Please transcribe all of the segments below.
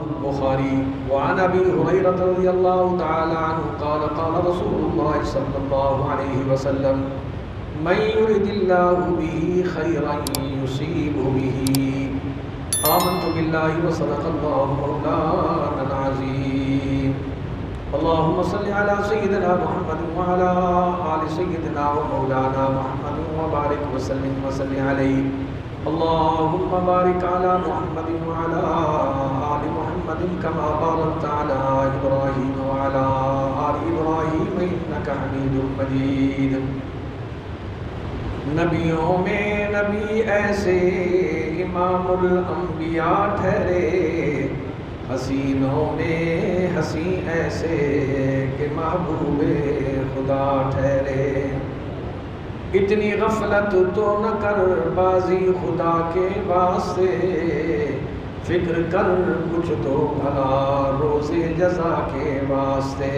البخاری وعن ابی ہریرہ رضی اللہ تعالی عنہ قال قال رسول اللہ صلی اللہ علیہ وسلم من يرد اللہ به خیرا یصیب به آمنت باللہ وصدق اللہ مولانا العظیم اللهم صل على سيدنا محمد وعلى آل سيدنا ومولانا محمد وبارك وسلم وصل عليه اللهم بارك على محمد وعلى آل محمد كما باركت على إبراهيم وعلى آل إبراهيم إنك حميد مجيد نبیوں میں نبی ایسے امام الانبیاء ٹھہرے حسینوں میں حسین ایسے کہ محبوب خدا ٹھہرے اتنی غفلت تو نہ کر بازی خدا کے واسطے فکر کر کچھ تو بھلا روز جزا کے واسطے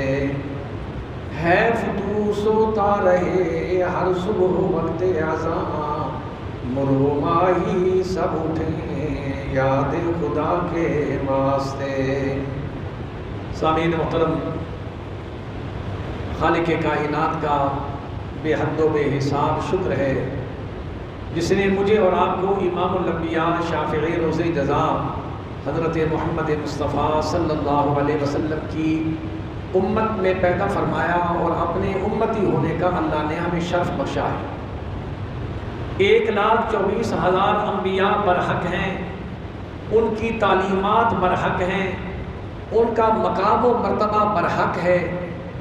حیف تو سوتا رہے ہر صبح وقت اذاں مرو ماہی سب اٹھیں یاد خدا کے واسطے۔ سامعین محترم، خالق کائنات کا بے حد و بے حساب شکر ہے جس نے مجھے اور آپ کو امام الانبیاء شافعی روز جزا حضرت محمد مصطفیٰ صلی اللہ علیہ وسلم کی امت میں پیدا فرمایا اور اپنے امتی ہونے کا اللہ نے ہمیں شرف بخشا ہے۔ 1,24,000 انبیاء برحق ہیں، ان کی تعلیمات برحق ہیں، ان کا مقام و مرتبہ برحق ہے،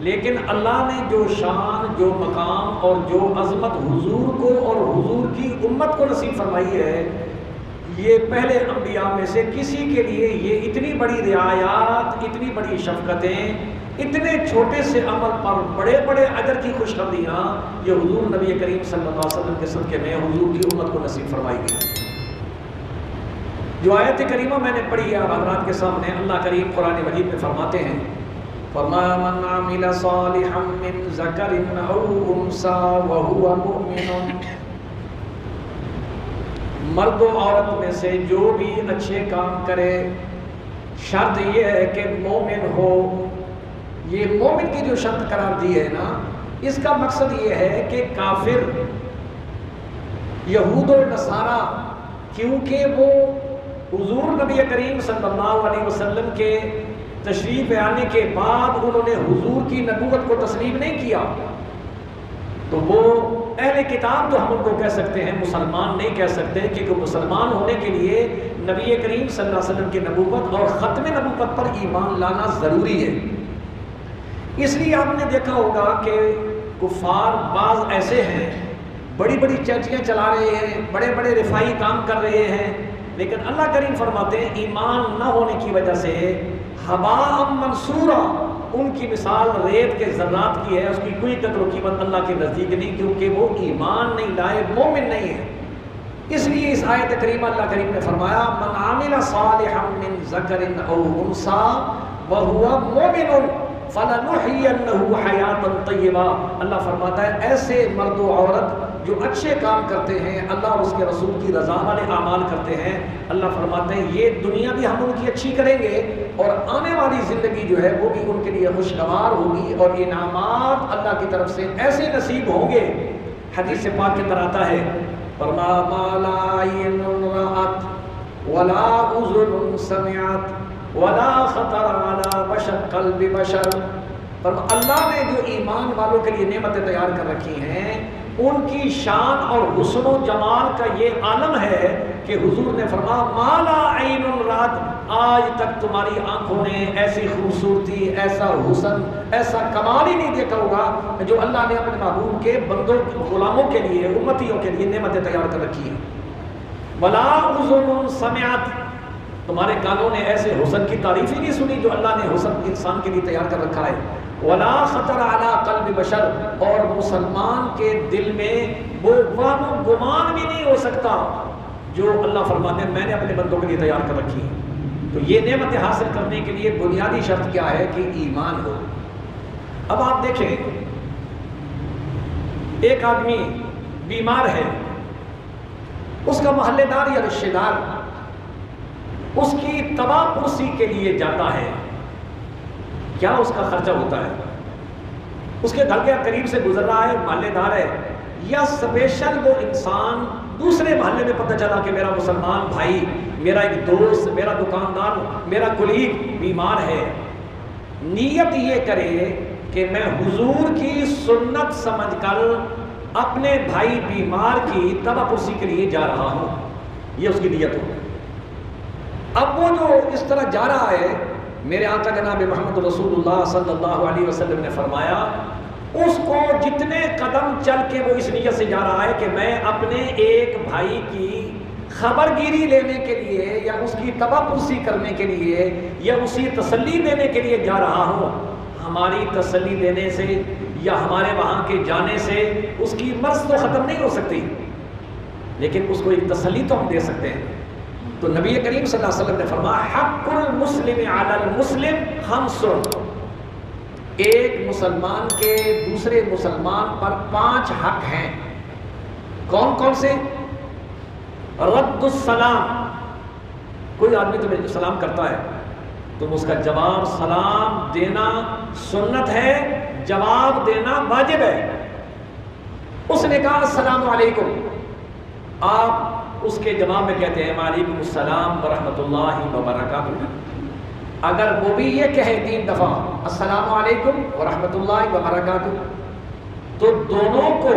لیکن اللہ نے جو شان، جو مقام اور جو عظمت حضور کو اور حضور کی امت کو نصیب فرمائی ہے، یہ پہلے انبیاء میں سے کسی کے لیے یہ اتنی بڑی رعایات، اتنی بڑی شفقتیں، اتنے چھوٹے سے عمل پر بڑے بڑے اجر کی خوشخبریاں یہ حضور نبی کریم صلی اللہ علیہ وسلم کے صدقے میں حضور کی امت کو نصیب فرمائی گئی۔ جو آیت کریمہ میں نے پڑھی ہے آپ حضرات کے سامنے، اللہ کریم قرآن مجید میں فرماتے ہیں، فرمایا من عمل صالحا من ذکر او انثى وهو مؤمن، مرد و عورت میں سے جو بھی اچھے کام کرے شرط یہ ہے کہ مومن ہو۔ یہ مومن کی جو شرط قرار دی ہے نا، اس کا مقصد یہ ہے کہ کافر، یہود و نصارہ، کیونکہ وہ حضور نبی کریم صلی اللہ علیہ وسلم کے تشریف آنے کے بعد انہوں نے حضور کی نبوت کو تسلیم نہیں کیا، تو وہ اہل کتاب تو ہم ان کو کہہ سکتے ہیں، مسلمان نہیں کہہ سکتے، کیونکہ مسلمان ہونے کے لیے نبی کریم صلی اللہ علیہ وسلم کی نبوت اور ختم نبوت پر ایمان لانا ضروری ہے۔ اس لیے آپ نے دیکھا ہوگا کہ کفار بعض ایسے ہیں، بڑی بڑی چرچیاں چلا رہے ہیں، بڑے بڑے رفائی کام کر رہے ہیں، لیکن اللہ کریم فرماتے ہیں ایمان نہ ہونے کی وجہ سے ہباء منصورا، ان کی مثال ریت کے ذرات کی ہے، اس کی کوئی قدر و قیمت اللہ کے نزدیک نہیں، کیونکہ وہ ایمان نہیں لائے، مومن نہیں ہے۔ اس لیے اس آیت کریمہ اللہ کریم نے فرمایا من عمل صالحا من ذکر او انثى وهو مؤمن فَلَنُحْيِيَنَّهُ حَيَاةً طَيِّبَةً۔ اللہ فرماتا ہے ایسے مرد و عورت جو اچھے کام کرتے ہیں، اللہ اور اس کے رسول کی رضا والے اعمال کرتے ہیں، اللہ فرماتے ہیں یہ دنیا بھی ہم ان کی اچھی کریں گے اور آنے والی زندگی جو ہے وہ بھی ان کے لیے خوشگوار ہوگی، اور انعامات اللہ کی طرف سے ایسے نصیب ہوں گے۔ حدیث پاک کے اندر آتا ہے فرمایا مَا لَا عَيْنٌ رَأَتْ وَلَا أُذُنٌ سَمِعَتْ وَلَا خَطَرَ عَلَى بَشَرٍ قَلْبِ بَشَرٍ۔ پر اللہ نے جو ایمان والوں کے لیے نعمتیں تیار کر رکھی ہیں، ان کی شان اور حسن و جمال کا یہ عالم ہے کہ حضور نے فرمایا مَا لَا عَيْنٌ رَأَتْ، آج تک تمہاری آنکھوں نے ایسی خوبصورتی، ایسا حسن، ایسا کمال ہی نہیں دیکھا ہوگا جو اللہ نے اپنے محبوب کے بندوں، غلاموں کے لیے، امتیوں کے لیے نعمتیں تیار کر رکھی ہیں۔ وَلَا أُذُنٌ سَمِعَتْ، تمہارے کانوں نے ایسے حسن کی تعریف ہی نہیں سنی جو اللہ نے حسن انسان کے لیے تیار کر رکھا ہے۔ وَلَا خَطَرَ عَلَىٰ قَلْبِ بَشَرٍ، اور مسلمان کے دل میں وہ وہم و گمان بھی نہیں ہو سکتا جو اللہ فرماتے ہیں میں نے اپنے بندوں کے لیے تیار کر رکھی ہے۔ تو یہ نعمتیں حاصل کرنے کے لیے بنیادی شرط کیا ہے کہ ایمان ہو۔ اب آپ دیکھیں، ایک آدمی بیمار ہے، اس کا محلے دار یا رشتہ دار اس کی تباہ پرسی کے لیے جاتا ہے، کیا اس کا خرچہ ہوتا ہے؟ اس کے گھر کے قریب سے گزر رہا ہے، محلے دار ہے، یا اسپیشل وہ انسان دوسرے محلے میں پتہ چلا کہ میرا مسلمان بھائی، میرا ایک دوست، میرا دکاندار، میرا کولیگ بیمار ہے، نیت یہ کرے کہ میں حضور کی سنت سمجھ کر اپنے بھائی بیمار کی تباہ پرسی کے لیے جا رہا ہوں، یہ اس کی نیت ہو۔ اب وہ جو اس طرح جا رہا ہے، میرے آقا جناب محمد رسول اللہ صلی اللہ علیہ وسلم نے فرمایا اس کو جتنے قدم چل کے وہ اس نیت سے جا رہا ہے کہ میں اپنے ایک بھائی کی خبر گیری لینے کے لیے یا اس کی تباہ پرسی کرنے کے لیے یا اسی تسلی دینے کے لیے جا رہا ہوں، ہماری تسلی دینے سے یا ہمارے وہاں کے جانے سے اس کی مرض تو ختم نہیں ہو سکتی، لیکن اس کو ایک تسلی تو ہم دے سکتے ہیں۔ تو نبی کریم صلی اللہ علیہ وسلم نے فرمایا حق المسلم علی المسلم خمس، ایک مسلمان کے دوسرے مسلمان پر 5 حق ہیں۔ کون کون سے؟ رد السلام، کوئی آدمی تمہیں سلام کرتا ہے تم اس کا جواب سلام دینا سنت ہے، جواب دینا واجب ہے۔ اس نے کہا السلام علیکم، آپ اس کے جواب میں کہتے ہیں وعلیکم السلام ورحمۃ اللہ وبرکاتہ۔ اگر وہ بھی یہ کہے 3 دفعہ السلام علیکم ورحمۃ اللہ وبرکاتہ، تو دونوں کو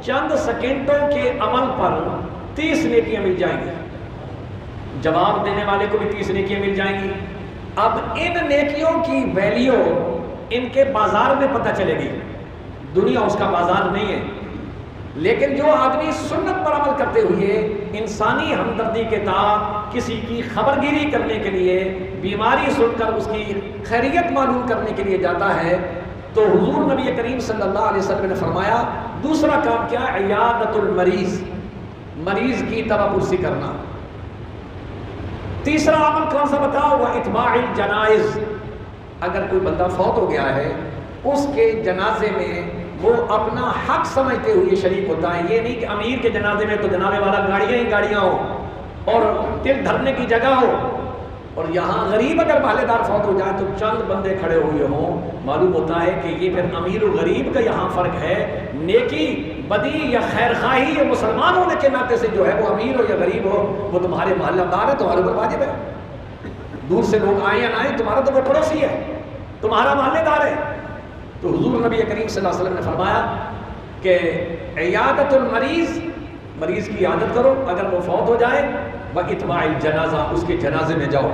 چند سیکنڈوں کے عمل پر 30 نیکیاں مل جائیں گی، جواب دینے والے کو بھی 30 نیکیاں مل جائیں گی۔ اب ان نیکیوں کی ویلیو ان کے بازار میں پتہ چلے گی، دنیا اس کا بازار نہیں ہے، لیکن جو آدمی سنت پر عمل کرتے ہوئے انسانی ہمدردی کے تحت کسی کی خبر گیری کرنے کے لیے، بیماری سن کر اس کی خیریت معلوم کرنے کے لیے جاتا ہے، تو حضور نبی کریم صلی اللہ علیہ وسلم نے فرمایا دوسرا کام کیا؟ عیادت المریض، مریض کی تباہ پرسی کرنا۔ تیسرا عمل کون سا بتاؤ؟ وہ اتباع الجنائز، اگر کوئی بندہ فوت ہو گیا ہے اس کے جنازے میں وہ اپنا حق سمجھتے ہوئے شریک ہوتا ہے۔ یہ نہیں کہ امیر کے جنازے میں تو جنازے والا گاڑیاں ہی گاڑیاں ہو اور دل دھرنے کی جگہ ہو، اور یہاں غریب اگر محلے دار فوت ہو جائے تو چند بندے کھڑے ہوئے ہوں، معلوم ہوتا ہے کہ یہ پھر امیر و غریب کا یہاں فرق ہے۔ نیکی بدی یا خیر خواہی یا مسلمان ہونے کے ناطے سے جو ہے وہ امیر ہو یا غریب ہو وہ تمہارے محلہ دار ہے، تمہارے اوپر واجب ہے۔ دور سے لوگ آئیں یا نہ آئیں، تمہارا تو وہ پڑوسی ہے، تمہارا محلے دار ہے۔ تو حضور نبی کریم صلی اللہ علیہ وسلم نے فرمایا کہ عیادت المریض، مریض کی عیادت کرو اگر وہ فوت ہو جائے، وَإِتْبَاعِ الْجَنَازَةِ، اس کے جنازے میں جاؤ،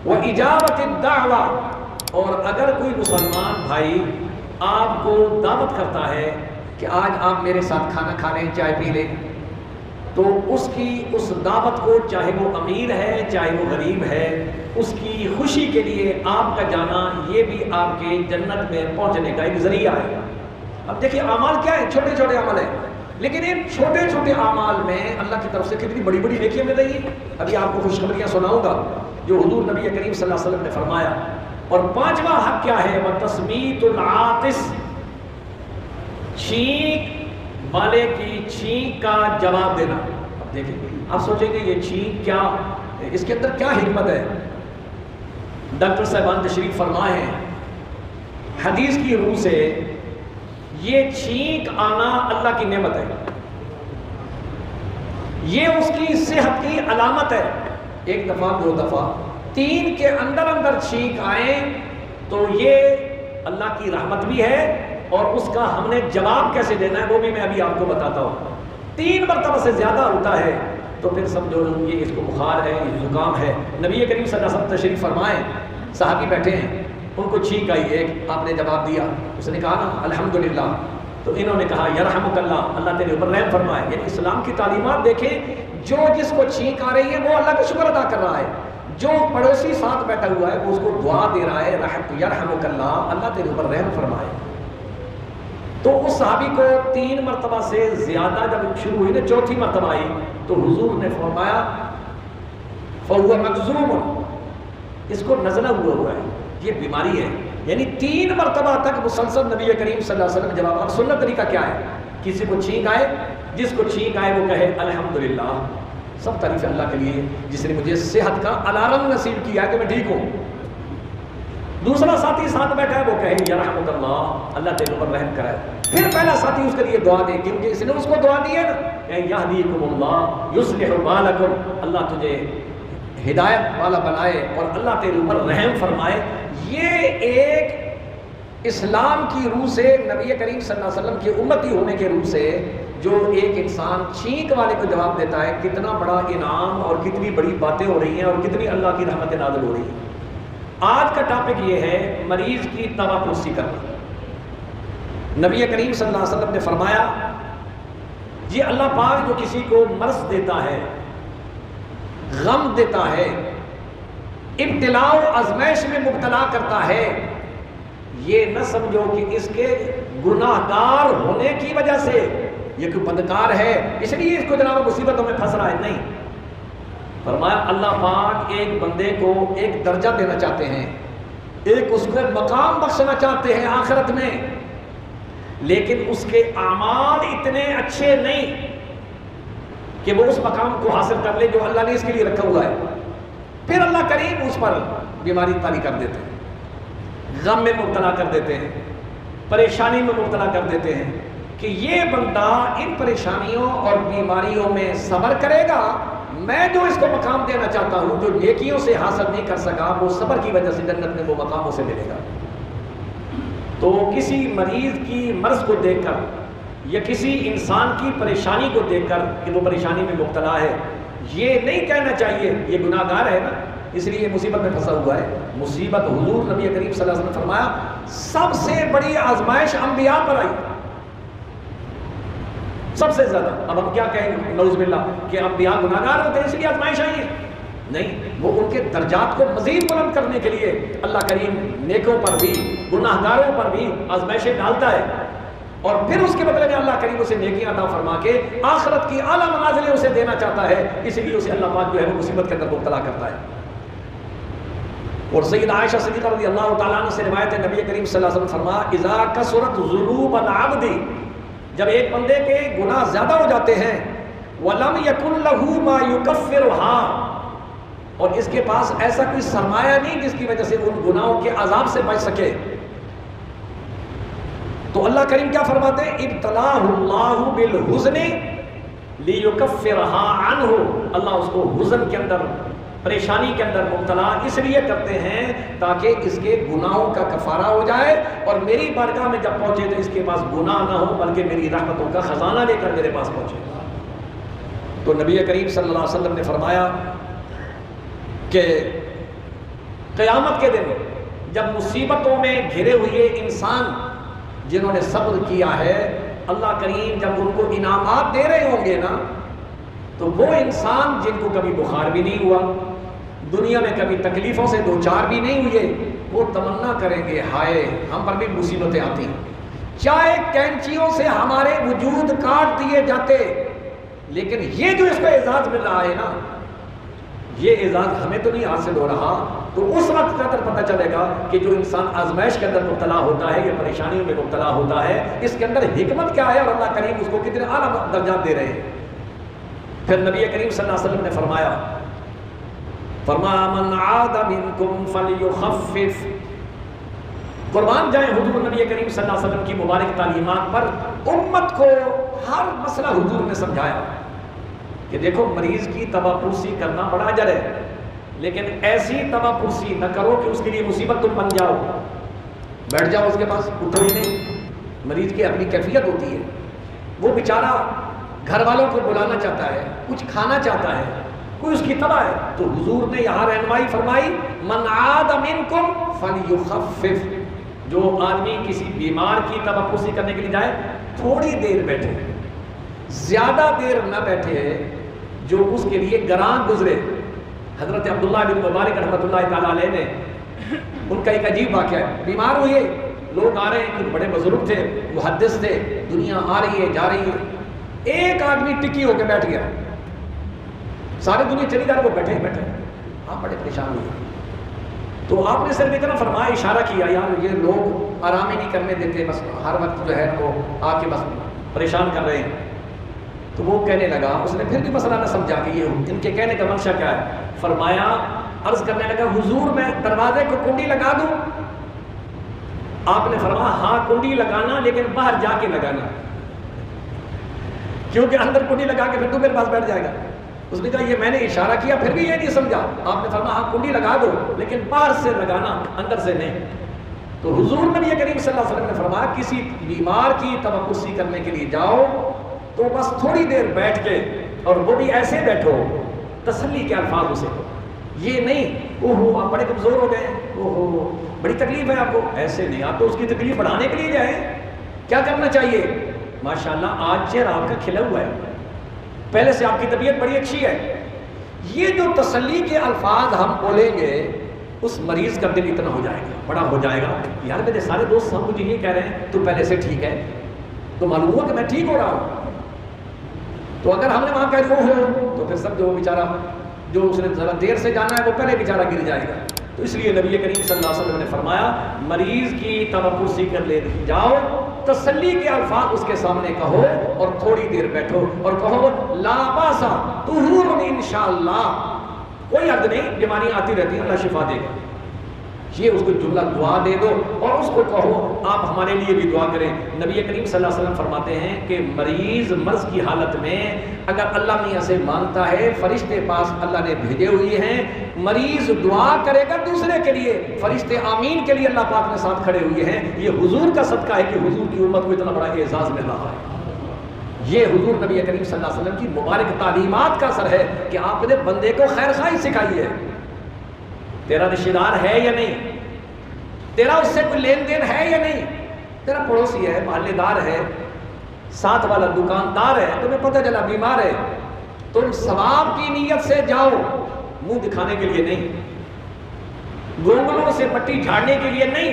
وَإِجَابَةِ الدَّعْوَةِ، اور اگر کوئی مسلمان بھائی آپ کو دعوت کرتا ہے کہ آج آپ میرے ساتھ کھانا کھا لیں، چائے پی لیں، تو اس کی اس دعوت کو، چاہے وہ امیر ہے چاہے وہ غریب ہے، اس کی خوشی کے لیے آپ کا جانا یہ بھی آپ کے جنت میں پہنچنے کا ایک ذریعہ ہے۔ اب دیکھیے اعمال کیا ہے؟ چھوٹے چھوٹے عمل ہیں، لیکن ان چھوٹے چھوٹے اعمال میں اللہ کی طرف سے کتنی بڑی بڑی نیکیاں مل رہی ہیں۔ ابھی آپ کو خوشخبریاں سناؤں گا جو حضور نبی کریم صلی اللہ علیہ وسلم نے فرمایا۔ اور 5واں حق کیا ہے؟ وَتَسْمِيتُ الْعَاطِسِ، چھینک والے کی چھینک کا جواب دینا۔ اب دیکھیں آپ سوچیں گے یہ چھینک کیا، اس کے اندر کیا حکمت ہے؟ ڈاکٹر صاحبان تشریف فرمائے ہیں حدیث کی روح سے یہ چھینک آنا اللہ کی نعمت ہے، یہ اس کی صحت کی علامت ہے۔ 1 دفعہ 2 دفعہ 3 کے اندر اندر چھینک آئیں تو یہ اللہ کی رحمت بھی ہے، اور اس کا ہم نے جواب کیسے دینا ہے وہ بھی میں ابھی آپ کو بتاتا ہوں۔ 3 مرتبہ سے زیادہ ہوتا ہے تو پھر سمجھو یہ اس کو بخار ہے، یہ زکام ہے۔ نبی کریم صلی اللہ علیہ وسلم تشریف فرمائے، صحابی بیٹھے ہیں، ان کو چھینک آئی، ایک آپ نے جواب دیا، اس نے کہا نا الحمدللہ، تو انہوں نے کہا یرحمک اللہ، اللہ تیرے اوپر رحم فرمائے۔ یعنی اسلام کی تعلیمات دیکھیں، جو جس کو چھینک آ رہی ہے وہ اللہ کا شکر ادا کر رہا ہے، جو پڑوسی ساتھ بیٹھا ہوا ہے وہ اس کو دعا دے رہا ہے یرحمک اللہ، اللہ تیرے اوپر رحم فرمائے۔ تو اس صحابی کو 3 مرتبہ سے زیادہ جب شروع ہوئی نا، 4تھی مرتبہ آئی تو حضور نے فرمایا فَهُوَ مَكْزُومٌ، اس کو نزلہ ہوا ہے، یہ بیماری ہے۔ یعنی 3 مرتبہ تک مسلسل نبی کریم صلی اللہ علیہ وسلم جواب۔ اب سنت طریقہ کیا ہے؟ کسی کو چھینک آئے، جس کو چھینک آئے وہ کہے الحمدللہ، سب تعریف اللہ کے لیے جس نے مجھے صحت کا الارم نصیب کیا ہے کہ میں ٹھیک ہوں۔ دوسرا ساتھی ساتھ بیٹھا ہے، وہ کہے یا رحمت اللہ، اللہ تیرے اوپر رحم کرے۔ پھر پہلا ساتھی اس کے لیے دعا دے، کیونکہ اس نے اس کو دعا دی ہے نا کہ یہدیکم اللہ یصلح بالکم، اللہ تجھے ہدایت والا بنائے اور اللہ تیرے اوپر رحم فرمائے۔ یہ ایک اسلام کی روح سے، نبی کریم صلی اللہ علیہ وسلم کی امتی ہونے کے روح سے جو ایک انسان چھینک والے کو جواب دیتا ہے، کتنا بڑا انعام اور کتنی بڑی باتیں ہو رہی ہیں اور کتنی اللہ کی رحمت نازل ہو رہی ہیں۔ آج کا ٹاپک یہ ہے مریض کی توا پرسی کرنا۔ نبی کریم صلی اللہ علیہ وسلم نے فرمایا جی اللہ پاک جو کسی کو مرض دیتا ہے، غم دیتا ہے، ابتلاء و آزمائش میں مبتلا کرتا ہے، یہ نہ سمجھو کہ اس کے گناہ گار ہونے کی وجہ سے یہ کوئی بدکار ہے اس لیے اس کو جناب مصیبتوں میں پھنس رہا ہے، نہیں۔ فرمایا اللہ پاک ایک بندے کو ایک درجہ دینا چاہتے ہیں، ایک اس کو مقام بخشنا چاہتے ہیں آخرت میں، لیکن اس کے اعمال اتنے اچھے نہیں کہ وہ اس مقام کو حاصل کر لے جو اللہ نے اس کے لیے رکھا ہوا ہے۔ پھر اللہ کریم اس پر بیماری طاری کر دیتے ہیں، غم میں مبتلا کر دیتے ہیں، پریشانی میں مبتلا کر دیتے ہیں کہ یہ بندہ ان پریشانیوں اور بیماریوں میں صبر کرے گا، میں جو اس کو مقام دینا چاہتا ہوں جو نیکیوں سے حاصل نہیں کر سکا وہ صبر کی وجہ سے جنت میں وہ مقام اسے ملے گا۔ تو کسی مریض کی مرض کو دیکھ کر یا کسی انسان کی پریشانی کو دیکھ کر کہ وہ پریشانی میں مبتلا ہے، یہ نہیں کہنا چاہیے یہ گناہ گار ہے نا اس لیے یہ مصیبت میں پھنسا ہوا ہے۔ مصیبت حضور نبی کریم صلی اللہ علیہ وسلم نے فرمایا سب سے بڑی آزمائش انبیاء پر آئی، سب سے زیادہ۔ اب ہم کیا کہیں گے نعوذ باللہ کہ انبیاء گناہ گار ہوتے ہیں اس لیے آزمائش آئی ہے؟ نہیں، وہ ان کے درجات کو مزید بلند کرنے کے لیے اللہ کریم نیکوں پر بھی گناہ گاروں پر بھی آزمائشیں ڈالتا ہے، اور پھر اس کے بدلے میں اللہ کریم اسے نیکیاں عطا فرما کے آخرت کی اعلیٰ منازلیں اسے دینا چاہتا ہے، اس لیے اسے اللہ پاک جو ہے وہ مصیبت کے اندر مبتلا کرتا ہے۔ اور سیدہ عائشہ صدیقہ رضی اللہ تعالیٰ عنہ سے روایت ہے نبی کریم صلی اللہ علیہ وسلم فرمایا اذا کثرت ذنوب العبد، جب ایک بندے کے گناہ زیادہ ہو جاتے ہیں وَلَمْ يَكُنْ لَهُ مَا يُكَفِّرُهَا، اور اس کے پاس ایسا کوئی سرمایہ نہیں جس کی وجہ سے ان گناہوں کے عذاب سے بچ سکے، تو اللہ کریم کیا فرماتے ہیں ابتلاہ اللہ بالحزن لیکفرها عنہ، اللہ اس کو حزن کے اندر، پریشانی کے اندر مبتلا اس لیے کرتے ہیں تاکہ اس کے گناہوں کا کفارہ ہو جائے، اور میری بارگاہ میں جب پہنچے تو اس کے پاس گناہ نہ ہو بلکہ میری رحمتوں کا خزانہ لے کر میرے پاس پہنچے۔ تو نبی کریم صلی اللہ علیہ وسلم نے فرمایا کہ قیامت کے دن جب مصیبتوں میں گھرے ہوئے انسان جنہوں نے صبر کیا ہے، اللہ کریم جب ان کو انعامات دے رہے ہوں گے نا، تو وہ انسان جن کو کبھی بخار بھی نہیں ہوا، دنیا میں کبھی تکلیفوں سے دوچار بھی نہیں ہوئے، وہ تمنا کریں گے ہائے ہم پر بھی مصیبتیں آتی، چاہے کینچیوں سے ہمارے وجود کاٹ دیے جاتے، لیکن یہ جو اس کو اعزاز مل رہا ہے نا، یہ اعزاز ہمیں تو نہیں حاصل ہو رہا، تو اس وقت قدر پتہ چلے گا کہ جو انسان آزمائش کے اندر مبتلا ہوتا ہے یا پریشانیوں میں مبتلا ہوتا ہے اس کے اندر حکمت کیا ہے اور اللہ کریم اس کو کتنے اعلیٰ درجات دے رہے ہیں۔ پھر نبی کریم صلی اللہ علیہ وسلم نے فرمایا من عاد منکم فلیخفف، قربان جائیں حضور نبی کریم صلی اللہ علیہ وسلم کی مبارک تعلیمات پر امت کو ہر مسئلہ حضور نے سمجھایا کہ دیکھو مریض کی توا پرسی کرنا بڑا اجر ہے، لیکن ایسی توا پرسی نہ کرو کہ اس کے لیے مصیبت تم بن جاؤ، بیٹھ جاؤ اس کے پاس، اٹھو ہی نہیں۔ مریض کی اپنی کیفیت ہوتی ہے، وہ بیچارہ گھر والوں کو بلانا چاہتا ہے، کچھ کھانا چاہتا ہے، کوئی اس کی تباہ ہے، تو حضور نے یہاں رہنمائی فرمائی من عاد منکم فلیخفف، جو آدمی کسی بیمار کی توا پرسی کرنے کے لیے جائے تھوڑی دیر بیٹھے، زیادہ دیر نہ بیٹھے جو اس کے لیے گران گزرے۔ حضرت عبداللہ بن مبارک رحمۃ اللہ تعالیٰ علیہ نے ان کا ایک عجیب واقعہ ہے، بیمار ہوئے، لوگ آ رہے ہیں، کچھ بڑے بزرگ تھے، محدث تھے، دنیا آ رہی ہے جا رہی ہے، ایک آدمی ٹکی ہو کے بیٹھ گیا، ساری دنیا چلی جا رہی، وہ بیٹھے بیٹھے، آپ بڑے پریشان ہوئے، تو آپ نے صرف اتنا فرمایا، اشارہ کیا یار یہ لوگ آرام ہی نہیں کرنے دیتے، بس ہر وقت جو ہے وہ آ کے بس پریشان کر رہے ہیں۔ تو وہ کہنے لگا، اس نے پھر بھی مسئلہ نہ سمجھا کہ یہ ان کے کہنے کا منشا کیا ہے. فرمایا، عرض کرنے لگا حضور میں دروازے کو کنڈی لگا دوں؟ آپ نے فرمایا ہاں کنڈی لگانا، لیکن باہر جا کے لگانا، کیونکہ اندر کنڈی لگا کے پھر تو میرے پاس بیٹھ جائے گا. اس نے کہا یہ میں نے اشارہ کیا پھر بھی یہ نہیں سمجھا. آپ نے فرمایا ہاں کنڈی لگا دو لیکن باہر سے لگانا، اندر سے نہیں. تو حضور نبی کریم صلی اللہ علیہ وسلم نے فرمایا کسی بیمار کی توقع کرنے کے لیے جاؤ تو بس تھوڑی دیر بیٹھ کے، اور وہ بھی ایسے بیٹھو تسلی کے الفاظ اسے، یہ نہیں اوہو آپ بڑے کمزور ہو گئے، اوہو بڑی تکلیف ہے آپ کو، ایسے نہیں. آپ تو اس کی تکلیف بڑھانے کے لیے جائیں. کیا کرنا چاہیے؟ ماشاءاللہ آج چہرہ آپ کا کھلا ہوا ہے، پہلے سے آپ کی طبیعت بڑی اچھی ہے. یہ جو تسلی کے الفاظ ہم بولیں گے اس مریض کا دل اتنا ہو جائے گا، بڑا ہو جائے گا، یار میرے سارے دوست ہم مجھے یہ کہہ رہے ہیں تو پہلے سے ٹھیک ہے، تو معلوم ہوا کہ میں ٹھیک ہو رہا ہوں. تو اگر ہم نے وہاں کہہ دیا ہو تو پھر سب جو بیچارہ جو اس نے ذرا دیر سے جانا ہے وہ پہلے بیچارہ گر جائے گا. تو اس لیے نبی کریم صلی اللہ علیہ وسلم نے فرمایا مریض کی توقع کر لے جاؤ، تسلی کے الفاظ اس کے سامنے کہو اور تھوڑی دیر بیٹھو اور کہو لا باسا طہور انشاءاللہ، کوئی حد نہیں، بیماری آتی رہتی ہے، اللہ شفا دے گا. یہ اس کو جملہ دعا دے دو اور اس کو کہو آپ ہمارے لیے بھی دعا کریں. نبی کریم صلی اللہ علیہ وسلم فرماتے ہیں کہ مریض مرض کی حالت میں اگر اللہ میاں سے مانگتا ہے، فرشتے پاس اللہ نے بھیجے ہوئے ہیں، مریض دعا کرے گا دوسرے کے لیے، فرشتے آمین کے لیے اللہ پاک نے ساتھ کھڑے ہوئے ہیں. یہ حضور کا صدقہ ہے کہ حضور کی امت کو اتنا بڑا اعزاز مل رہا ہے. یہ حضور نبی کریم صلی اللہ علیہ وسلم کی مبارک تعلیمات کا اثر ہے کہ آپ نے بندے کو خیر خواہی سکھائی ہے. تیرا رشتہ دار ہے یا نہیں، تیرا اس سے کوئی لین دین ہے یا نہیں، تیرا پڑوسی ہے، محلے دار ہے، ساتھ والا دکاندار ہے، تمہیں پتہ چلا بیمار ہے، تم ثواب کی نیت سے جاؤ، منہ دکھانے کے لیے نہیں، گونگلوں سے پٹی جھاڑنے کے لیے نہیں،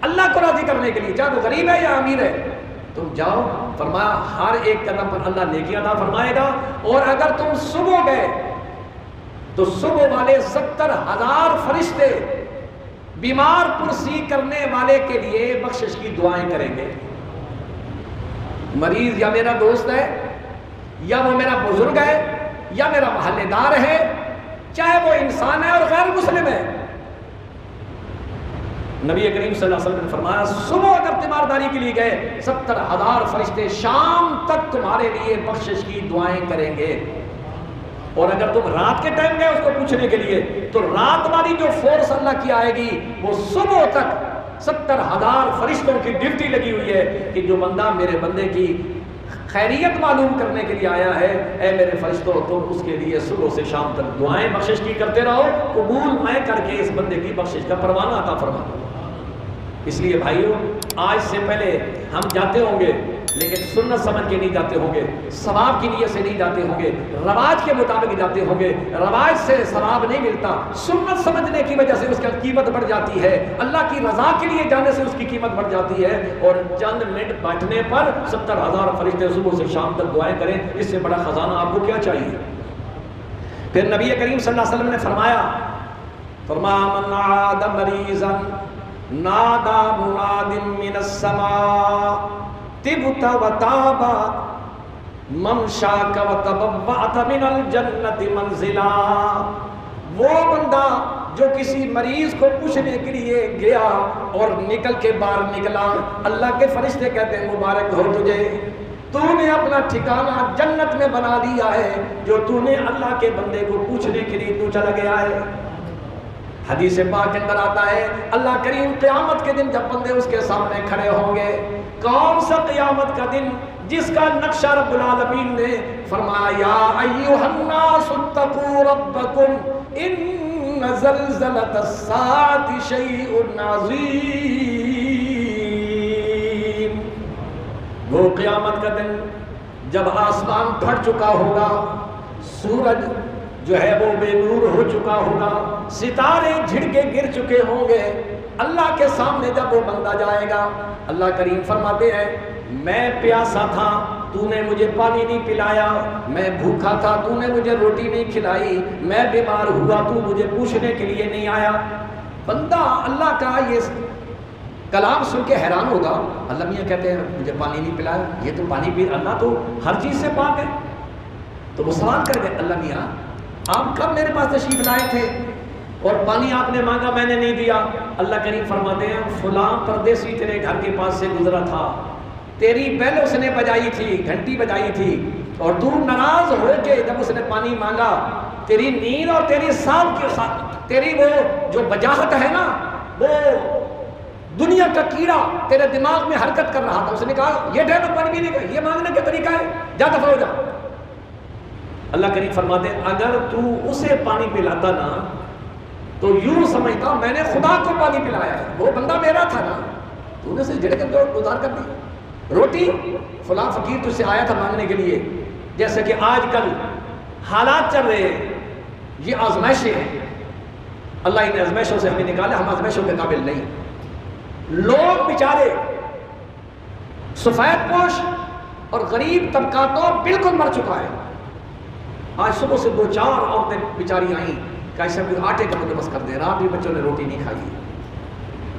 اللہ کو راضی کرنے کے لیے، چاہے وہ غریب ہے یا امیر ہے، تم جاؤ. فرمایا ہر ایک قدم پر اللہ نیکی عطا فرمائے گا. اور اگر تم صبح گئے تو صبح والے 70,000 فرشتے بیمار پرسی کرنے والے کے لیے بخشش کی دعائیں کریں گے. مریض یا میرا دوست ہے یا وہ میرا بزرگ ہے یا میرا محلے دار ہے، چاہے وہ انسان ہے اور غیر مسلم ہے، نبی کریم صلی اللہ علیہ وسلم نے فرمایا صبح اگر تیمارداری کے لیے گئے 70,000 فرشتے شام تک تمہارے لیے بخشش کی دعائیں کریں گے. اور اگر تم رات کے ٹائم گئے اس کو پوچھنے کے لیے تو رات والی جو فورس اللہ کی آئے گی وہ صبح تک 70,000 فرشتوں کی ڈیوٹی لگی ہوئی ہے کہ جو بندہ میرے بندے کی خیریت معلوم کرنے کے لیے آیا ہے، اے میرے فرشتوں تم اس کے لیے صبح سے شام تک دعائیں بخشش کی کرتے رہو، قبول میں کر کے اس بندے کی بخشش کا پروانہ عطا فرما دوں. اس لیے بھائیو آج سے پہلے ہم جاتے ہوں گے لیکن سنت سمجھ کے نہیں جاتے ہوں گے، ثواب کی نیت سے نہیں جاتے ہوں گے، رواج کے مطابق جاتے ہوں گے، رواج سے ثواب نہیں ملتا، سنت سمجھنے کی وجہ سے اس کی قیمت بڑھ جاتی ہے، اللہ کی رضا کے لیے جانے سے اس کی قیمت بڑھ جاتی ہے. اور چند منٹ بیٹھنے پر 70,000 فرشتے صبح سے شام تک دعائیں کریں، اس سے بڑا خزانہ آپ کو کیا چاہیے. پھر نبی کریم صلی اللہ علیہ وسلم نے فرمایا من عاد مریضا نادا مناد من السماء تبت وتابا ممشاک وتبوأت من الجنت منزلا. وہ بندہ جو کسی مریض کو پوچھنے کے لیے گیا اور نکل کے باہر نکلا، اللہ کے فرشتے کہتے ہیں مبارک ہو تجھے، تو نے اپنا ٹھکانہ جنت میں بنا لیا ہے، جو تو نے اللہ کے بندے کو پوچھنے کے لیے تو چلا گیا ہے. حدیث پاک کے اندر آتا ہے اللہ کریم قیامت کے دن جب بندے اس کے سامنے کھڑے ہوں گے، کون سا قیامت کا دن جس کا نقشہ رب العالمین نے فرمایا یا ایھا الناس اتقوا ربکم ان زلزلۃ الساعۃ شیء عظیم. وہ قیامت کا دن جب آسمان پھٹ چکا ہوگا، سورج جو ہے وہ بے نور ہو چکا ہوگا، ستارے جھڑکے گر چکے ہوں گے، اللہ کے سامنے جب وہ بندہ جائے گا، اللہ کریم فرماتے ہیں میں پیاسا تھا تو نے مجھے پانی نہیں پلایا، میں بھوکا تھا تو نے مجھے روٹی نہیں کھلائی، میں بیمار ہوا تو مجھے پوچھنے کے لیے نہیں آیا. بندہ اللہ کا یہ کلام سن کے حیران ہوگا، اللہ میاں کہتے ہیں مجھے پانی نہیں پلایا، یہ تو پانی پی، اللہ تو ہر چیز سے پاک ہے، تو وہ سوال کر گئے اللہ میاں آپ کب میرے پاس تشریف لائے تھے اور پانی آپ نے مانگا میں نے نہیں دیا؟ اللہ کریم فرماتے ہیں فلاں پردیسی تیرے گھر کے پاس سے گزرا تھا، تیری بیل اس نے بجائی تھی، گھنٹی بجائی تھی، اور تو ناراض ہو کے جب اس نے پانی مانگا تیری نیند اور تیری سانپ کے ساتھ تیری وہ جو وجاہت ہے نا، وہ دنیا کا کیڑا تیرے دماغ میں حرکت کر رہا تھا، اس نے کہا یہ ڈھیر پانی پینے کا یہ مانگنے کا طریقہ ہے، جا دفع ہو جا۔ اللہ کریم فرماتے ہیں اگر تو اسے پانی پلاتا نا تو یوں سمجھتا میں نے خدا کو پانی پلایا ہے، وہ بندہ میرا تھا نا، تو نے اسے جڑے کر دو گزار کر دی۔ روٹی فلاں فقیر تجھ سے آیا تھا مانگنے کے لیے، جیسے کہ آج کل حالات چل رہے ہیں، یہ آزمائشیں ہیں، اللہ ان آزمائشوں سے ہمیں نکالے، ہم آزمائشوں کے قابل نہیں۔ لوگ بیچارے سفید پوش اور غریب طبقات تو بالکل مر چکا ہے۔ آج صبح سے 2-4 عورتیں بیچاری آئیں کہ ایسا کوئی آٹے کا بندوبست کر دے، رات بھی بچوں نے روٹی نہیں کھائی۔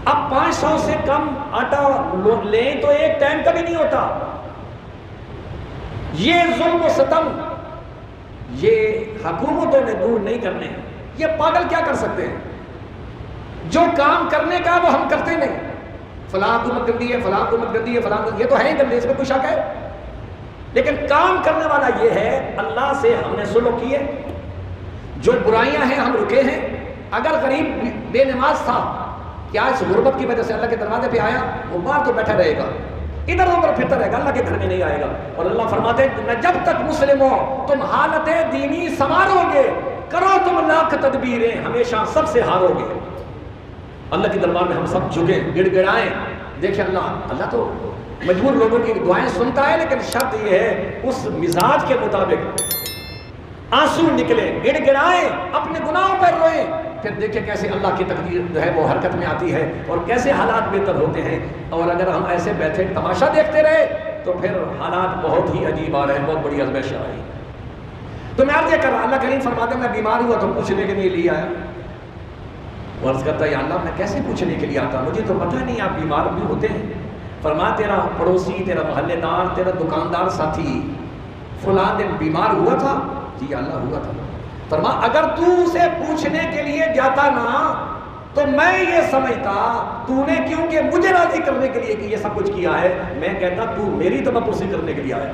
اب 500 سے کم آٹا لیں تو ایک ٹائم کا بھی نہیں ہوتا۔ یہ ظلم و ستم یہ حکومتوں نے دور نہیں کرنے، یہ پاگل کیا کر سکتے ہیں؟ جو کام کرنے کا وہ ہم کرتے نہیں، فلاں حکومت گندی ہے، فلاں حکومت گندی ہے، فلاں یہ تو ہے ہی گندی، اس میں کوئی شک ہے، لیکن کام کرنے والا یہ ہے اللہ سے ہم نے سلوک کیے، جو برائیاں ہیں ہم رکے ہیں۔ اگر غریب بے نماز تھا کیا اس غربت کی وجہ سے اللہ کے دروازے پہ آیا؟ وہ باہر تو بیٹھا رہے گا، ادھر ادھر پھرتا رہے گا، اللہ کے گھر میں نہیں آئے گا۔ اور اللہ فرماتے ہیں جب تک مسلم ہو تم حالت دینی سنوارو گے، کرو تم لاکھ تدبیریں، ہمیشہ سب سے ہارو گے۔ اللہ کے دربار میں ہم سب جھکیں، گڑ گڑائیں۔ دیکھیں اللہ تو مجبور لوگوں کی دعائیں سنتا ہے، لیکن شرط یہ ہے اس مزاج کے مطابق آنسو نکلے، گڑ گڑائیں، اپنے گناہوں پر روئیں، پھر دیکھیں کیسے اللہ کی تقدیر جو ہے وہ حرکت میں آتی ہے اور کیسے حالات بہتر ہوتے ہیں۔ اور اگر ہم ایسے بیٹھے تماشا دیکھتے رہے تو پھر حالات بہت ہی عجیب آ رہے ہیں، بہت بڑی آزمائش آ رہی۔ تو میں عرض یہ کر رہا، اللہ کریم فرماتے ہیں میں بیمار ہوا تو پوچھنے کے لیے لے آیا۔ عرض کرتا یا اللہ میں کیسے پوچھنے کے لیے آتا، مجھے تو پتہ نہیں آپ بیمار بھی ہوتے ہیں۔ فرما تیرا پڑوسی، تیرا محلے دار، تیرا دکاندار ساتھی فلاں دن بیمار ہوا تھا؟ جی اللہ ہوا تھا۔ فرما اگر تو اسے پوچھنے کے لیے جاتا نا تو میں یہ سمجھتا تو نے کیونکہ مجھے راضی کرنے کے لیے کہ یہ سب کچھ کیا ہے، میں کہتا تو میری تبرسی کرنے کے لیے آیا۔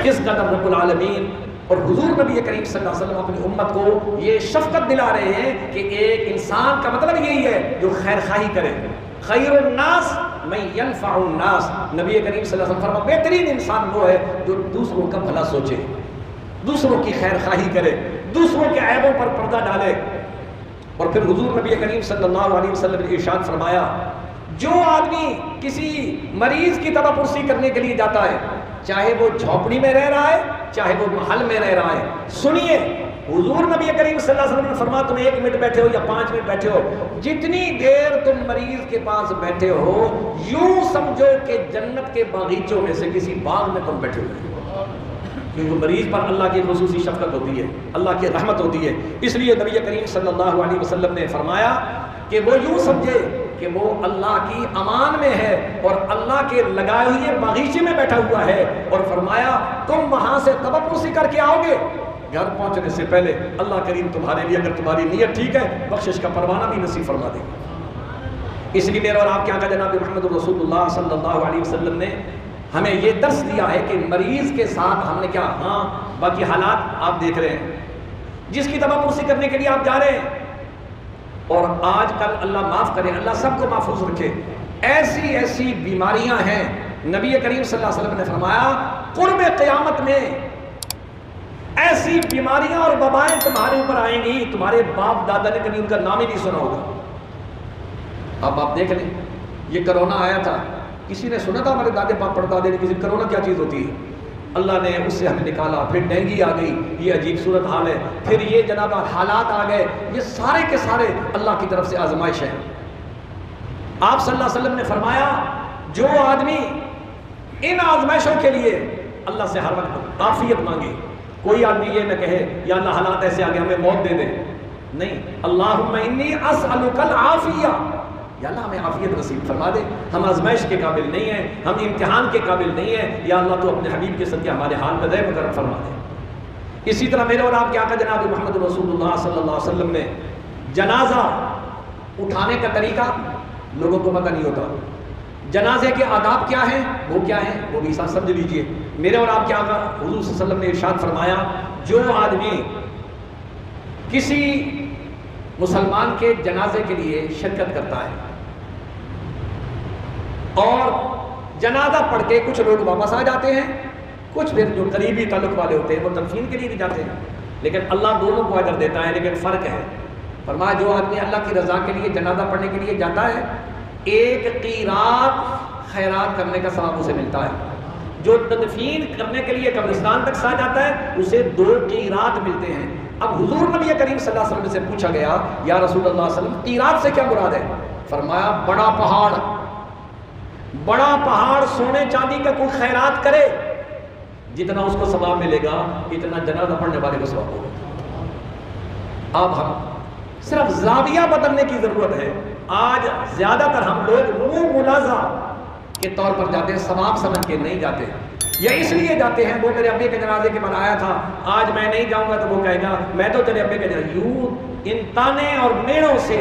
کس قدر رب العالمین اور حضور نبی کریم صلی اللہ علیہ وسلم اپنی امت کو یہ شفقت دلا رہے ہیں کہ ایک انسان کا مطلب یہی ہے جو خیر خواہی کرے۔ خیر الناس من ينفع الناس، نبی کریم صلی اللہ علیہ وسلم فرما بہترین انسان وہ ہے جو دوسروں کا بھلا سوچے، دوسروں کی خیر خواہی کرے، دوسروں کے عیبوں پر پردہ ڈالے۔ اور پھر حضور نبی کریم صلی اللہ علیہ وسلم نے ارشاد فرمایا جو آدمی کسی مریض کی طرح پرسی کرنے کے لیے جاتا ہے، چاہے وہ جھونپڑی میں رہ رہا ہے چاہے وہ محل میں رہ رہا ہے، سنیے حضور نبی کریم صلی اللہ علیہ وسلم نے فرمایا تم 1 منٹ بیٹھے ہو یا 5 منٹ بیٹھے ہو، جتنی دیر تم مریض کے پاس بیٹھے ہو یوں سمجھو کہ جنت کے باغیچوں میں سے کسی باغ میں تم بیٹھے ہو، کیونکہ مریض پر اللہ کی خصوصی شفقت ہوتی ہے، اللہ کی رحمت ہوتی ہے۔ اس لیے نبی کریم صلی اللہ علیہ وسلم نے فرمایا کہ وہ یوں سمجھے کہ وہ اللہ کی امان میں ہے اور اللہ کے لگائے ہوئے باغیچے میں بیٹھا ہوا ہے، اور فرمایا تم وہاں سے تبرسی کر کے آؤ گے، گھر پہنچنے سے پہلے اللہ کریم تمہارے لیے اگر تمہاری نیت ٹھیک ہے بخشش کا پروانہ بھی نصیب فرما دے گا۔ اس لیے میرا اور آپ کے آقا جناب محمد رسول اللہ صلی اللہ علیہ وسلم نے ہمیں یہ درس دیا ہے کہ مریض کے ساتھ ہم نے کیا، ہاں باقی حالات آپ دیکھ رہے ہیں، جس کی تبرسی کرنے کے لیے آپ جا رہے ہیں، اور آج کل اللہ معاف کرے، اللہ سب کو محفوظ رکھے، ایسی ایسی بیماریاں ہیں، نبی کریم صلی اللہ علیہ وسلم نے فرمایا قرب قیامت میں ایسی بیماریاں اور وبائیں تمہارے اوپر آئیں گی تمہارے باپ دادا نے کبھی ان کا نام ہی نہیں سنا ہوگا۔ اب آپ دیکھ لیں یہ کرونا آیا تھا، کسی نے سنا تھا ہمارے دادے باپ پردادے نے کسی کرونا کیا چیز ہوتی ہے؟ اللہ نے اس سے ہمیں نکالا، پھر ڈینگی آ گئی، یہ عجیب صورت حال ہے، پھر یہ جناب حالات آ گئے، یہ سارے کے سارے اللہ کی طرف سے آزمائش ہیں۔ آپ صلی اللہ علیہ وسلم نے فرمایا جو آدمی ان آزمائشوں کے لیے اللہ سے ہر وقت عافیت مانگے، کوئی آدمی یہ نہ کہے یا اللہ حالات ایسے آگے ہمیں موت دے دے، نہیں، اللہم انی اسألک العافیہ، یا اللہ ہمیں عافیت نصیب فرما دے، ہم آزمائش کے قابل نہیں ہیں، ہم امتحان کے قابل نہیں ہیں، یا اللہ تو اپنے حبیب کے صدقے ہمارے حال میں رحم کرم فرما دے۔ اسی طرح میرے اور آپ کے آقا جناب محمد رسول اللہ صلی اللہ علیہ وسلم نے جنازہ اٹھانے کا طریقہ لوگوں کو پتہ نہیں ہوتا. جنازے کے آداب کیا ہیں، وہ کیا ہیں، وہ بھی ساتھ سمجھ لیجئے. میرے اور آپ کے آقا حضور صلی اللہ علیہ وسلم نے ارشاد فرمایا، جو آدمی کسی مسلمان کے جنازے کے لیے شرکت کرتا ہے اور جنازہ پڑھ کے کچھ لوگ واپس آ جاتے ہیں، کچھ پھر جو قریبی تعلق والے ہوتے ہیں وہ تدفین کے لیے بھی جاتے ہیں، لیکن اللہ دونوں کو اجر دیتا ہے. لیکن فرق ہے، فرمایا جو آدمی اللہ کی رضا کے لیے جنازہ پڑھنے کے لیے جاتا ہے، ایک قیراط خیرات کرنے کا ثواب اسے ملتا ہے. جو تدفین کرنے کے لیے قبرستان تک سا جاتا ہے اسے 2 قیراط ملتے ہیں. اب حضور نبی کریم صلی اللہ علیہ وسلم سے پوچھا گیا، یا رسول اللہ صلی اللہ علیہ وسلم قیراط سے کیا مراد ہے؟ فرمایا بڑا پہاڑ سونے چاندی کا کوئی خیرات کرے، جتنا اس کو ثواب ملے گا اتنا جنازہ پڑھنے والے کو ثواب ہوگا. اب ہم صرف زاویہ بدلنے کی ضرورت ہے. آج زیادہ تر ہم لوگ منہ ملازہ کے طور پر جاتے ہیں، ثواب سمجھ کے نہیں جاتے، یا اس لیے جاتے ہیں وہ میرے ابے کے جنازے کے بعد آیا تھا، آج میں نہیں جاؤں گا تو وہ کہے گا میں تو تیرے ابے کے جنازے. یوں ان تانے اور میڑوں سے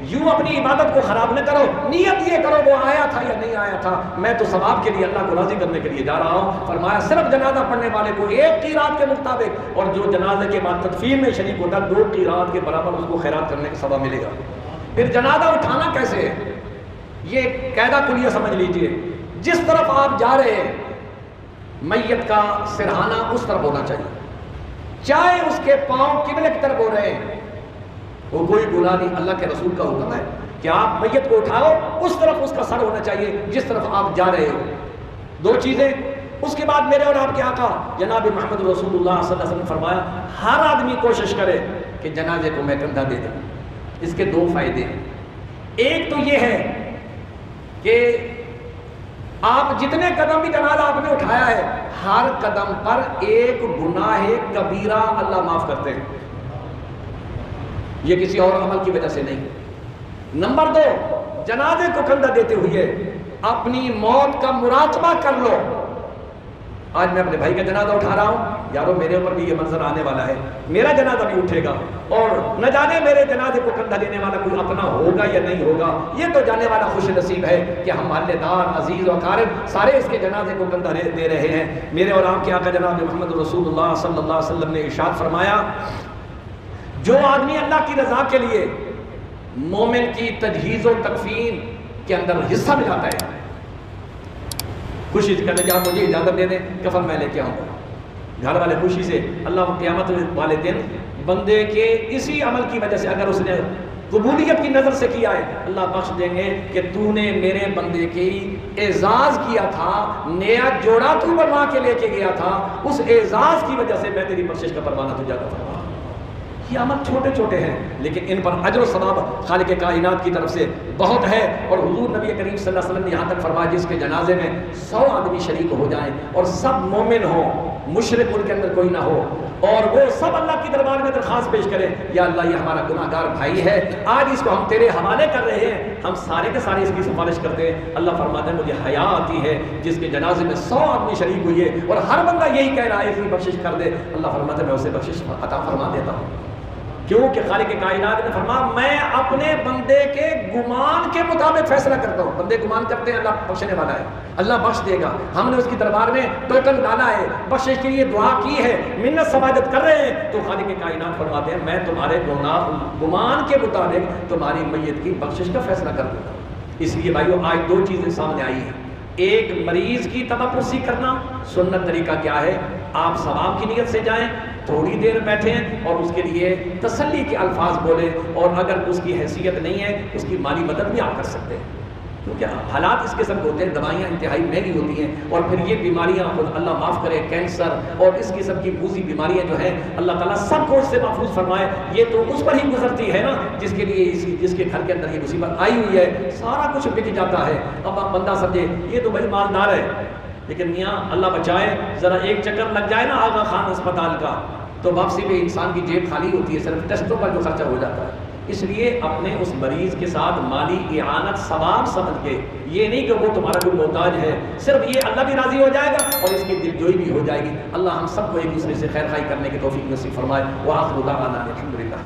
یوں اپنی عبادت کو خراب نہ کرو. نیت یہ کرو وہ آیا تھا یا نہیں آیا تھا، میں تو ثواب کے لیے اللہ کو راضی کرنے کے لیے جا رہا ہوں. فرمایا صرف جنازہ پڑھنے والے کو 1 قیراط کے مطابق، اور جو جنازے کے بعد تدفین میں شریک ہوتا 2 قیراط کے برابر اس کو خیرات کرنے کا ثواب ملے گا. پھر جنازہ اٹھانا کیسے ہے، یہ قاعدہ کلیہ سمجھ لیجئے. جس طرف آپ جا رہے ہیں میت کا سرہانہ اس طرف ہونا چاہیے، چاہے اس کے پاؤں قبلے کی طرف ہو رہے ہیں، وہ کوئی گناہ نہیں. اللہ کے رسول کا حکم ہے کہ آپ میت کو اٹھاؤ اس طرف اس کا سر ہونا چاہیے جس طرف آپ جا رہے ہو. 2 چیزیں. اس کے بعد میرے اور آپ کے آقا جناب محمد رسول اللہ صلی اللہ علیہ وسلم فرمایا، ہر آدمی کوشش کرے کہ جنازے کو میں کندھا دے دوں. اس کے 2 فائدے ہیں. ایک تو یہ ہے کہ آپ جتنے قدم بھی جنازہ آپ نے اٹھایا ہے، ہر قدم پر ایک گناہ کبیرہ اللہ معاف کرتے ہیں، یہ کسی اور عمل کی وجہ سے نہیں. نمبر 2، جنازے کو کندھا دیتے ہوئے اپنی موت کا مراقبہ کر لو. آج میں اپنے بھائی کا جنازہ اٹھا رہا ہوں، یارو میرے اوپر بھی یہ منظر آنے والا ہے، میرا جنازہ بھی اٹھے گا، اور نہ جانے میرے جنازے کو کندھا دینے والا کوئی اپنا ہوگا یا نہیں ہوگا. یہ تو جانے والا خوش نصیب ہے کہ ہم محلے دار عزیز و اقارب سارے اس کے جنازے کو کندھا دے رہے ہیں. میرے اور آپ کے آقا جناب محمد رسول اللہ صلی اللہ علیہ وسلم نے ارشاد فرمایا، جو آدمی اللہ کی رضا کے لیے مومن کی تجہیز و تکفین کے اندر حصہ ملاتا ہے، خوشی سے کہتے ہیں مجھے اجازت دے دیں کفن میں لے کے آؤں گا، گھر والے خوشی سے، اللہ قیامت والے دن بندے کے اسی عمل کی وجہ سے اگر اس نے قبولیت کی نظر سے کیا ہے، اللہ بخش دیں گے کہ تو نے میرے بندے کی اعزاز کیا تھا، نیا جوڑا تو بنوا کے لے کے گیا تھا، اس اعزاز کی وجہ سے میں تیری بخشش کا پروانہ تجھے عطا فرماؤں. یہ عمل چھوٹے چھوٹے ہیں لیکن ان پر اجر و ثواب خالق کائنات کی طرف سے بہت ہے. اور حضور نبی کریم صلی اللہ علیہ وسلم نے یہاں تک فرمایا جس کے جنازے میں 100 آدمی شریک ہو جائیں اور سب مومن ہوں، مشرک ان کے اندر کوئی نہ ہو، اور وہ سب اللہ کی دربار میں درخواست پیش کریں، یا اللہ یہ ہمارا گناہ گار بھائی ہے، آج اس کو ہم تیرے حوالے کر رہے ہیں، ہم سارے کے سارے اس کی سفارش کرتے ہیں. اللہ فرماتے ہیں مجھے حیا آتی ہے جس کے جنازے میں 100 آدمی شریک ہوئی ہے اور ہر بندہ یہی کہہ رہا ہے اس کی بخشش کر دے. اللہ فرماتے ہیں میں اسے بخشش عطا فرما دیتا ہوں. کیونکہ خالق کائنات نے فرمایا میں اپنے بندے کے گمان کے مطابق فیصلہ کرتا ہوں. بندے گمان کرتے ہیں اللہ بخشنے والا ہے، اللہ بخش دے گا، ہم نے اس کی دربار میں ٹوکن ڈالا ہے، بخشش کے لیے دعا کی ہے، منت سماجت کر رہے ہیں، تو خالق کائنات فرماتے ہیں میں تمہارے گمان کے مطابق تمہاری میت کی بخشش کا فیصلہ کر دوں گا. اس لیے بھائیو آج 2 چیزیں سامنے آئی ہیں. ایک مریض کی تبرسی کرنا، سنت طریقہ کیا ہے، آپ ثواب کی نیت سے جائیں، تھوڑی دیر بیٹھیں اور اس کے لیے تسلی کے الفاظ بولیں، اور اگر اس کی حیثیت نہیں ہے اس کی مالی مدد بھی آپ کر سکتے ہیں، کیونکہ حالات اس قسم کے ہوتے ہیں، دوائیاں انتہائی مہنگی ہوتی ہیں، اور پھر یہ بیماریاں خود اللہ معاف کرے، کینسر اور اس قسم کی بوزی بیماریاں جو ہیں اللہ تعالیٰ سب کو اس سے محفوظ فرمائے. یہ تو اس پر ہی گزرتی ہے نا جس کے لیے جس کے گھر کے اندر یہ مصیبت آئی ہوئی ہے، سارا کچھ بک جاتا ہے. اب آپ بندہ سمجھے یہ تو بھائی مالدار ہے، لیکن میاں اللہ بچائے ذرا ایک چکر لگ جائے نا آغا خان اسپتال کا تو واپسی میں انسان کی جیب خالی ہوتی ہے، صرف ٹیسٹوں پر جو خرچہ ہو جاتا ہے. اس لیے اپنے اس مریض کے ساتھ مالی اعانت ثواب سمجھ کے، یہ نہیں کہ وہ تمہارا کوئی محتاج ہے، صرف یہ اللہ بھی راضی ہو جائے گا اور اس کی دل جوئی بھی ہو جائے گی۔ اللہ ہم سب کو ایک دوسرے سے خیر خواہی کرنے کی توفیق نصیب فرمائے۔ وآخر دعوانا الحمدللہ۔